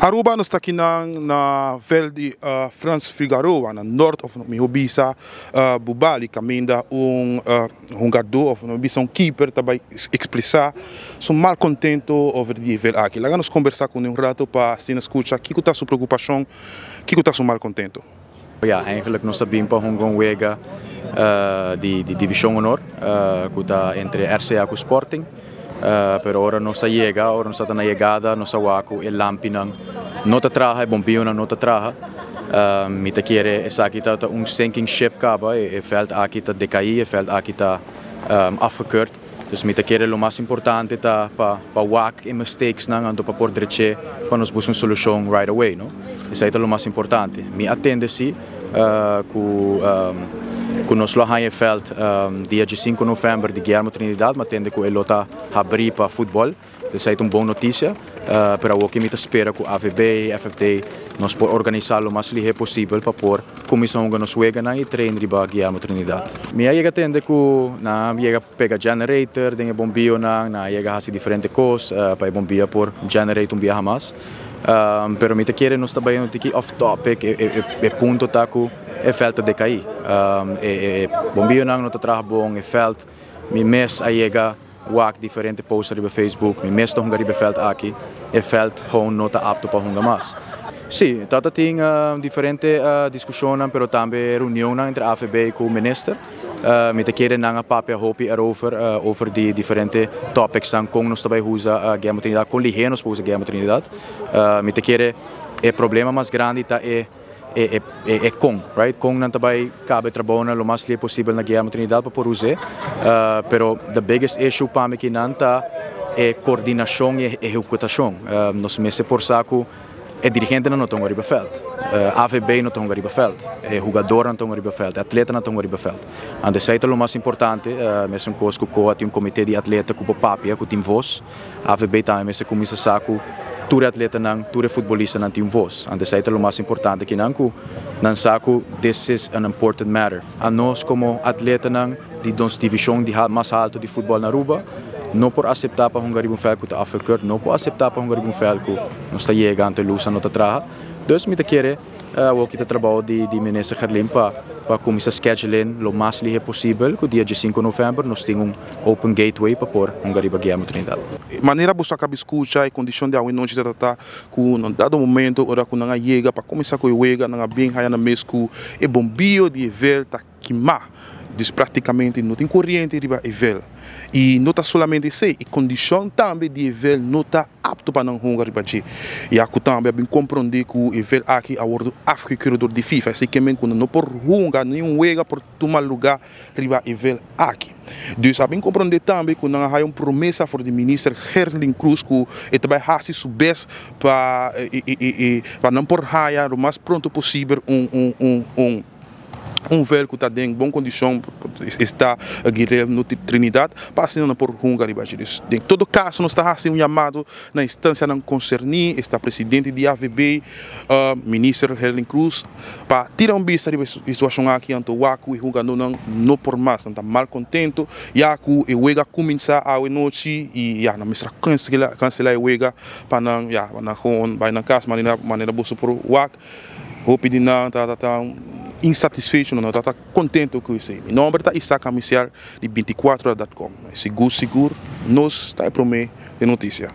Aruba nós está aqui na vel de Franz Figueroa, na norte of Mihobisa, Bubali, caminda jogador of Mihobisa, keeper, também expressar, sou mal contento over die vel aqui. Lá nós conversar com rato para se escutar, que está sua preocupação, que está sua mal contento. Ja, eigenlijk nog sabem para Hong Wega de divisão honor, que está entre RCA e Sporting. Pero ora não se chega, ora não está na chegada, não se waku e lampinan, não te traga, e bombio não te traga. Me te quer essa aqui tá sinking ship caba, e veld aqui tá decair, e veld aqui tá afgekeurd. Dus me te quer o mais importante tá para wak e mistakes não ando para por direito para nos buscar uma solução right away, não? Isso é o mais importante. Me atende se que nós lá em veld dia 5 de novembro de Guilherme Trinidad, mas atende que ele está abrir para futebol. Isso é uma boa notícia, para o que me espera que a AVB, FFD, nós podemos organizar o mais livre possível para pôr comissão que nós jogamos e treinar para Guilherme Trinidad. Me aí atende que na chega pega generator, tem bombio na chega assim diferentes coisas para bombio por generator via mais. Pero me te quer nós também não tem off topic e ponto tá que é falta de cair. Bombio não está trabalhando bom, é falta. Me mês aí chega wak diferente posts no Facebook, me mês não garibe falta aqui, é falta gewoon não está apto para hongar mais. Sim, tata tem diferente discussões, pero também reunião entre a AVB e o ministro. Me te quer nanga papel hopi over die diferente topics dan com nós também usa Guilherme Trinidad, com ligenos usa Guilherme Trinidad. Me te quer é problema mais grande tá é com, right? Com não também cabe trabalhar o mais livre possível na Guilherme Trinidad para por usar. Pero the biggest issue para mim que não tá é coordenação e executação. Nós me se por saco é dirigente não estão arriba veld, AVB não estão arriba veld, jogador não estão arriba veld, atleta não estão arriba veld. Ande sei o mais importante, mesmo coisa que tem um comitê de atleta com o papel, com o time voz, AVB também se começa saco tudo atleta não, tudo futebolista não tem voz. Ande sei o mais importante que não saco this is an important matter. A nós como atleta não de nossa divisão de mais alto de futebol na Aruba, não por aceitar para Hungary um fel que está afekerd, não por aceitar para Hungary um fel que não está chegando a luz não está traga. Dus me te quer o que está trabalho de ministro Gerlim para começar a scheduling o mais livre possível, que dia 5 de novembro nós temos open gateway para pôr Hungary para Guilherme Trinidad. Maneira você acaba escutar e condição de não te tratar com num dado momento ora com não chega para começar com o chega não bem aí na mesco e bombio de vel tá queimar. Dus praticamente não tem corrente riba evel. E não está somente isso, e condição também de evel não está apto para não jogar riba de. E aqui também bem compreender que o evel aqui é o afgekeurd de FIFA, assim que quando não por jogar nenhum joga por tomar lugar riba evel aqui. Dus bem compreender também que não há uma promessa for de ministro Gerling Cruz que ele também faz seu best para não por raia o mais pronto possível vel que está em boa condição está a guerrear no Trinidad, passando por Hungary. Em todo caso, nós estamos fazendo chamado na instância não concernir, está presidente de AVB, ministro Gerling Cruz, para tirar vista da situação aqui ante o Waku e Hungary não por mais, não está mal contente, já que o Wega começa a noite e já não mestra cancelar o Wega para não vai na casa maneira boa por o Waku. Hope de não tá insatisfeito, não tá contente com isso. Meu nome é Isaac Amiciar de 24horas.com. Seguro, nós está aí para mim de notícia.